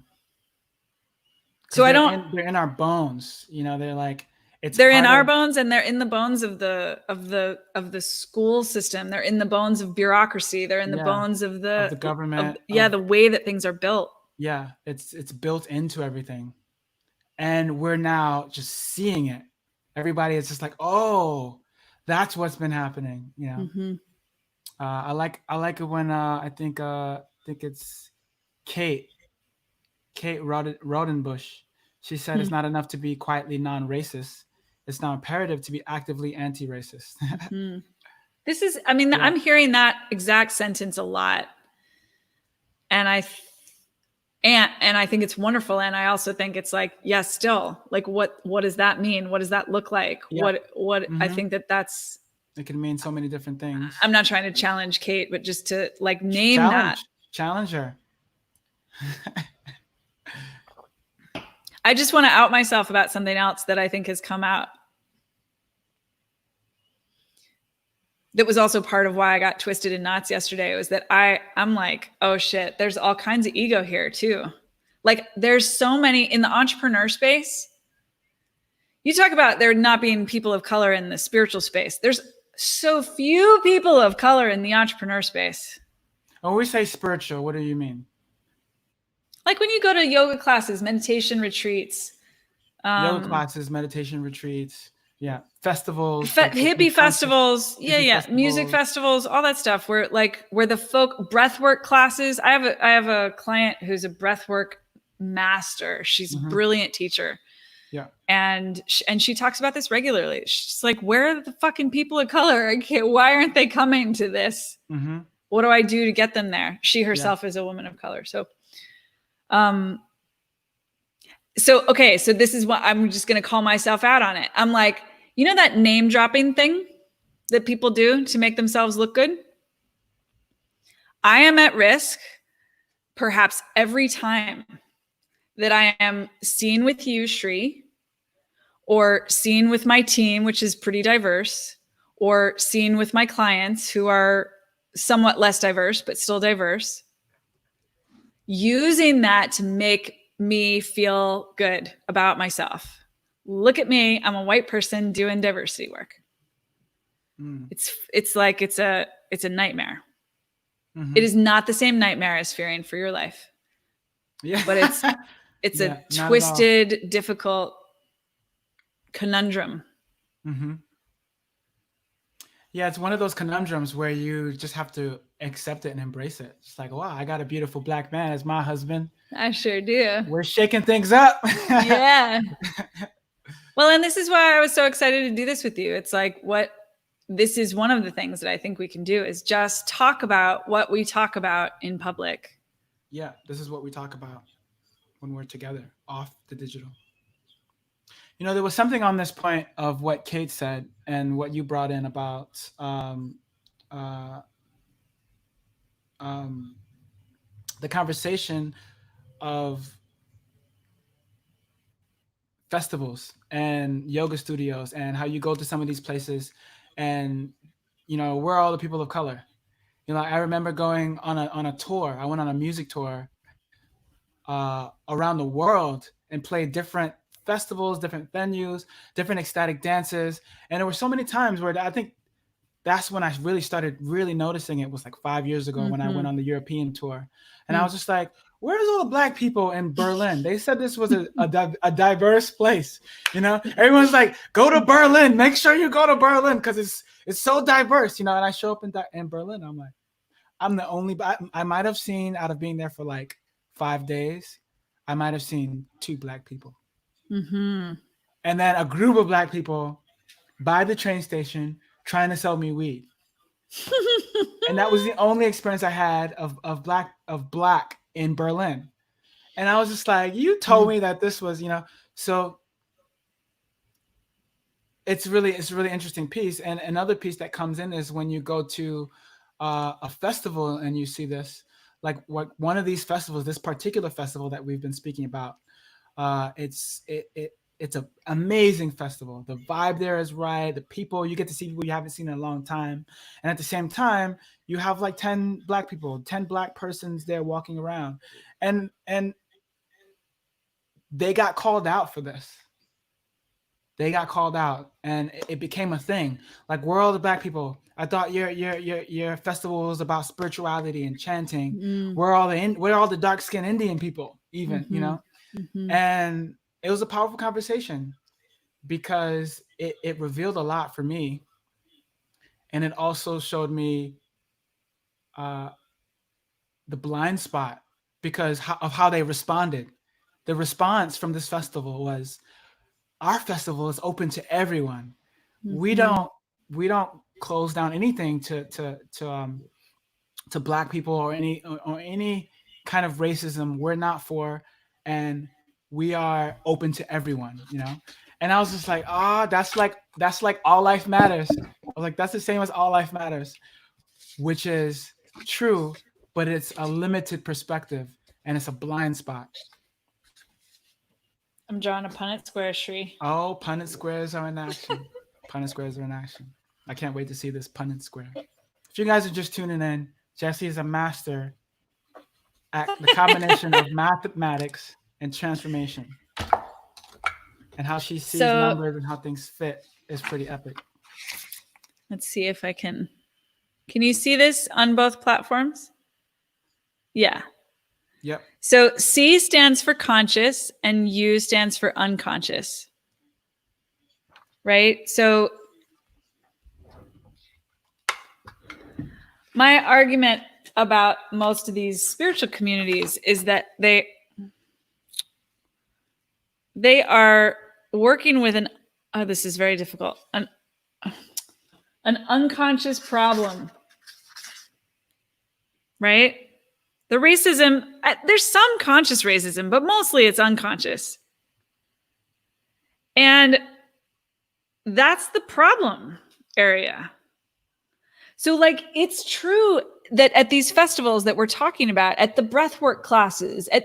So I don't they're in our bones. They're like, it's they're in part our of, bones and they're in the bones of the school system. They're in the bones of bureaucracy. They're in the yeah, bones of of the the of government yeah, of, the way that things are built. yeah, it's built into everything, and we're now just seeing it. Everybody is just like, oh, that's what's been happening. Mm-hmm. I like it when I think it's Kate Rodenbush. She said it's not enough to be quietly non-racist. It's now imperative to be actively anti-racist. Mm-hmm. I mean, Yeah. I'm hearing that exact sentence a lot. And I think it's wonderful. And I also think it's like, yes, yeah, still like, what does that mean? What does that look like? Yeah. I Hmm. think that's, It can mean so many different things. I'm not trying to challenge Kate, but just to like name that. Challenge her. I just want to out myself about something else that I think has come out. That was also part of why I got twisted in knots yesterday, was that I'm like, oh shit, there's all kinds of ego here too. Like there's so many in the entrepreneur space. You talk about there not being people of color in the spiritual space. There's so few people of color in the entrepreneur space. When we say spiritual, what do you mean? Like when you go to yoga classes, meditation retreats, Yoga classes, meditation retreats, yeah, festivals, like hippie festivals, hippie yeah, music festivals. festivals, all that stuff. Where the folk breathwork classes. I have a client who's a breathwork master. She's a Hmm. brilliant teacher, Yeah. and she talks about this regularly. She's like, "Where are the fucking people of color? Why aren't they coming to this? Hmm. What do I do to get them there?" She Yeah. herself is a woman of color, um, so this is what I'm just going to call myself out on it. I'm like, that name dropping thing that people do to make themselves look good? I am at risk perhaps every time that I am seen with you, Sri, or seen with my team, which is pretty diverse, or seen with my clients who are somewhat less diverse, but still diverse, using that to make me feel good about myself. Look at me, I'm a white person doing diversity work. Mm. It's like it's a nightmare. Hmm. It is not the same nightmare as fearing for your life. Yeah. But it's a Yeah, not at all. twisted, difficult conundrum. Hmm. Yeah, it's one of those conundrums where you just have to accept it and embrace it. It's like, wow, I got a beautiful black man as my husband. I sure do. We're shaking things up. Yeah. Well, and this is why I was so excited to do this with you. It's like this is one of the things that I think we can do is just talk about what we talk about in public. Yeah, this is what we talk about when we're together off the digital. There was something on this point of what Kate said and what you brought in about uh, um, the conversation of festivals and yoga studios, and how you go to some of these places, and we're all the people of color. I remember going on a tour. I went on a music tour around the world and played different festivals, different venues, different ecstatic dances, and there were so many times where I think that's when I really started really noticing it was like 5 years ago when I went Mm-hmm. on the European tour. And I Mm. was just like, where's all the black people in Berlin? They said this was a diverse place. Everyone's like, go to Berlin. Make sure you go to Berlin because it's so diverse. And I show up in Berlin. I'm like, I'm the only, I might have seen out of being there for like 5 days, I might have seen two black people. Mm-hmm. And then a group of black people by the train station trying to sell me weed. And that was the only experience I had of black in Berlin. And I was just like, you told me that this was, so it's a really interesting piece. And another piece that comes in is when you go to a festival and you see this, like what one of these festivals, this particular festival that we've been speaking about, it's an amazing festival. The vibe there is right. The people, you get to see people you haven't seen in a long time, and at the same time, you have like 10 black people, 10 black persons there walking around, and they got called out for this. They got called out, and it became a thing. Like, we're all the black people. I thought your festival was about spirituality and chanting. Mm. We're all the dark skinned Indian people, even, Mm-hmm. Mm-hmm. and it was a powerful conversation because it revealed a lot for me, and it also showed me uh, the blind spot because of how they responded. The response from this festival was, our festival is open to everyone. We Mm-hmm. don't we don't close down anything to black people or any kind of racism. We're not for, and we are open to everyone. And I was just like, that's like all life matters. I was like, that's the same as all life matters, which is true, but it's a limited perspective and it's a blind spot. I'm drawing a Punnett square, Shri. Oh, Punnett squares are in action. Punnett squares are in action. I can't wait to see this Punnett square. If you guys are just tuning in, Jesse is a master at the combination of mathematics and transformation, and how she sees So numbers and how things fit is pretty epic. let's see if I can. Can you see this on both platforms? Yeah. Yep. So C stands for conscious and U stands for unconscious. Right? So my argument about most of these spiritual communities is that they are working with this is very difficult, an unconscious problem, right? The racism, there's some conscious racism, but mostly it's unconscious. And that's the problem area. So, like, it's true that at these festivals that we're talking about, at the breathwork classes, at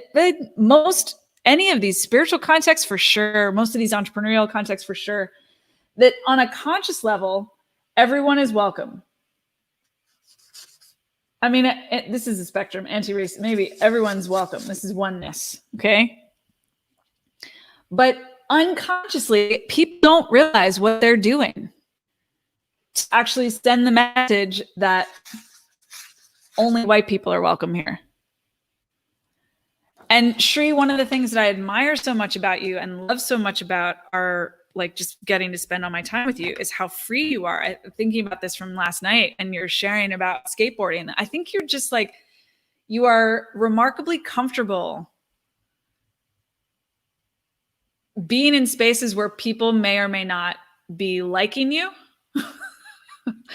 any of these spiritual contexts for sure, most of these entrepreneurial contexts for sure, that on a conscious level, everyone is welcome. I mean, this is a spectrum, anti-racist, maybe everyone's welcome. This is oneness, okay? But unconsciously, people don't realize what they're doing to actually send the message that only white people are welcome here. And Shri, one of the things that I admire so much about you and love so much about our, like, just getting to spend all my time with you is how free you are. Thinking about this from last night and you're sharing about skateboarding. I think you're just like, you are remarkably comfortable being in spaces where people may or may not be liking you.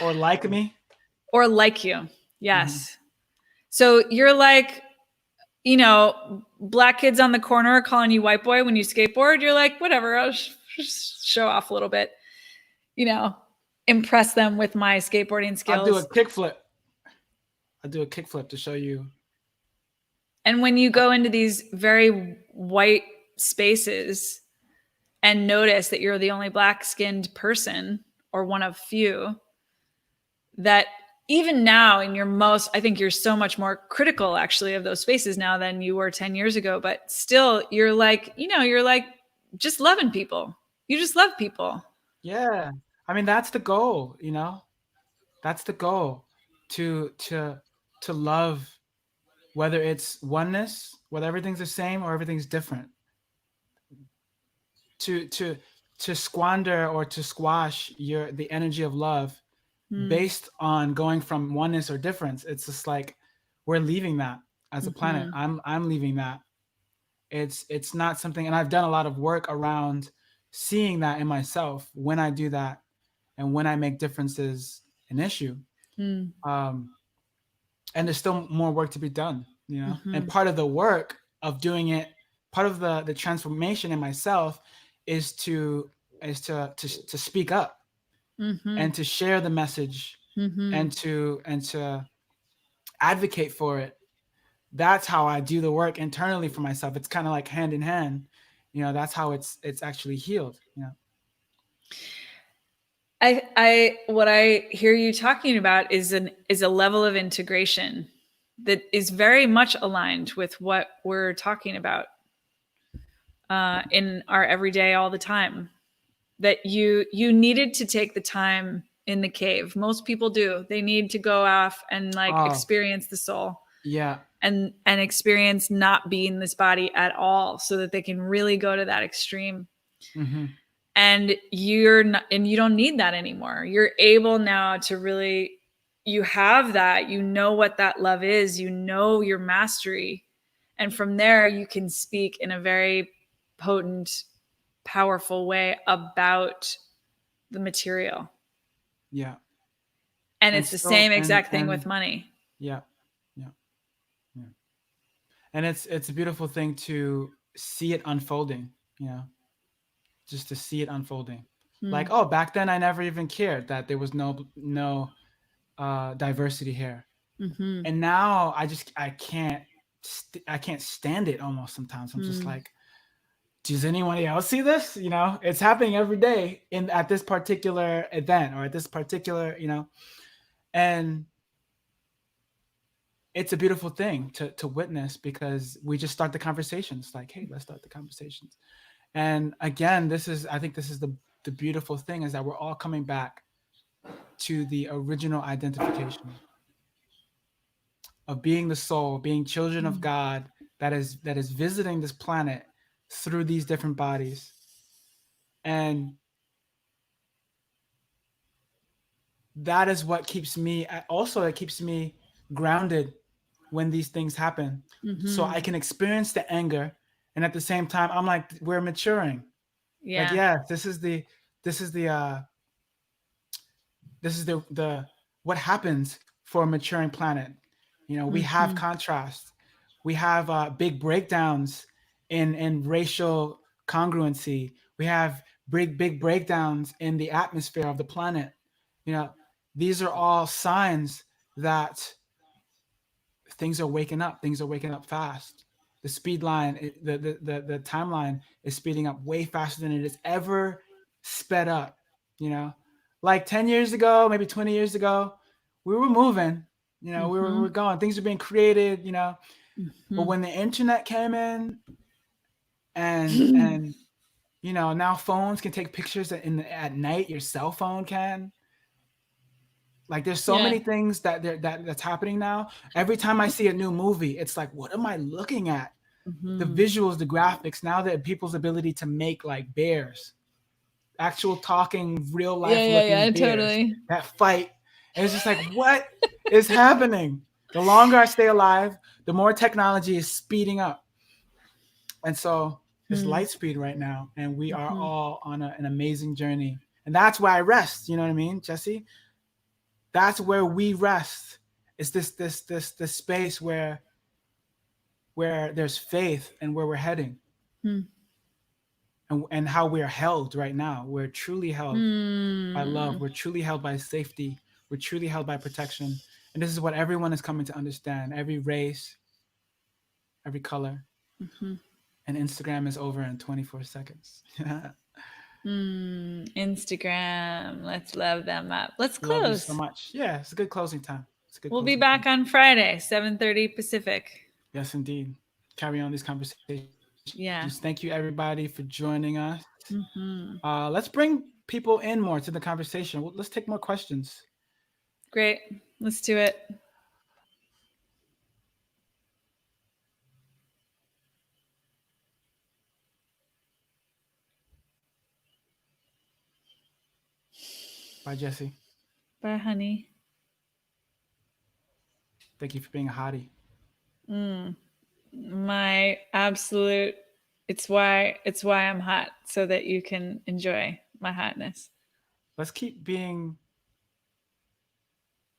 Or like me. Or like you. Yes. Mm-hmm. So you're like, black kids on the corner are calling you white boy when you skateboard. You're like, whatever, I'll just show off a little bit, impress them with my skateboarding skills. I'll do a kickflip to show you. And when you go into these very white spaces and notice that you're the only black skinned person or one of few, that even now in your most, I think you're so much more critical actually of those spaces now than you were 10 years ago, but still you're like, you're like just loving people. You just love people. Yeah. I mean, that's the goal, you know? That's the goal, to to love, whether it's oneness, whether everything's the same or everything's different. To to squander or to squash your the energy of love Mm. based on going from oneness or difference. It's just like we're leaving that as a planet. Mm-hmm. I'm leaving that. It's not something, and I've done a lot of work around seeing that in myself when I do that and when I make differences an issue. Mm. Um, and there's still more work to be done, you know. And Mm-hmm. part of the work of doing it, part of the transformation in myself, is to speak up Mm-hmm. and to share the message Mm-hmm. and to advocate for it. That's how I do the work internally for myself. It's kind of like hand in hand, you know. That's how it's actually healed, you know. What I hear you talking about is a level of integration that is very much aligned with what we're talking about in our everyday all the time. That you needed to take the time in the cave. Most people do. They need to go off and like Oh, experience the soul yeah. and experience not being this body at all, so that they can really go to that extreme. Mm-hmm. And you're not, and you don't need that anymore. You're able now to really, you have that, you know what that love is, you know your mastery, and from there you can speak in a very potent, powerful way about the material. Yeah. And And it's the still, same exact thing and with money. yeah, yeah, yeah. And it's a beautiful thing to see it unfolding, you know, just to see it unfolding. Like, Mm. oh, back then I never even cared that there was no diversity here, Mm-hmm. and now I can't stand it. Almost sometimes I'm just Mm. like, does anyone else see this? You know, it's happening every day in at this particular event or at this particular, you know. And it's a beautiful thing to witness, because we just start the conversations like, hey, let's start the conversations. And again, I think this is the beautiful thing, is that we're all coming back to the original identification of being the soul, being children of Mm. God, that is visiting this planet through these different bodies. And that is what keeps me, also it keeps me grounded when these things happen, so Mm-hmm. I can experience the anger, and at the same time I'm like, we're maturing. Like, Yeah. yeah, this is the this is the what happens for a maturing planet. You know, we have Mm-hmm. contrast, we have big breakdowns in racial congruency, we have big breakdowns in the atmosphere of the planet. You know, these are all signs that things are waking up fast. The speed line, the timeline is speeding up way faster than it has ever sped up. You know, like 10 years ago, maybe 20 years ago, we were moving. You know, we Mm-hmm. were going. Things are being created. You know, but Mm-hmm. when the internet came in, and you know, now phones can take pictures at night. Your cell phone can. Like, there's so Yeah. many things that's happening now. Every time I see a new movie, it's like, what am I looking at? The Mm-hmm. visuals, the graphics, now that people's ability to make like bears, actual talking, real Yeah, life yeah, looking yeah, bears totally. that fight. And it's just like, what is happening? The longer I stay alive, the more technology is speeding up. And so it's Mm. light speed right now. And we are Mm-hmm. all on an amazing journey. And that's why I rest. You know what I mean, Jesse? That's where we rest. It's this space where there's faith and where we're heading, Mm. and how we're held right now. We're truly held by love. Mm. We're truly held by safety. We're truly held by protection. And this is what everyone is coming to understand. Every race, every color. Mm-hmm. And Instagram is over in 24 seconds. Instagram. Let's love them up. Let's Love you so close. much. Yeah, it's a good closing time. It's a good We'll be closing time. back on Friday, 7:30 Pacific. Yes, indeed. Carry on these conversations. Thank you, Yeah. everybody, for joining us. Hmm. Let's bring people in more to the conversation. Let's take more questions. Great. Let's do it. Bye, Jesse. Bye, honey. Thank you for being a hottie. Mm. My absolute. It's why I'm hot, so that you can enjoy my hotness. Let's keep being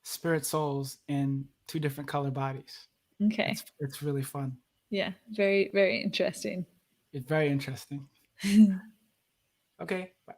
spirit souls in two different color bodies. Okay. It's really fun. Yeah. Very, very interesting. It's very interesting. Okay. Bye.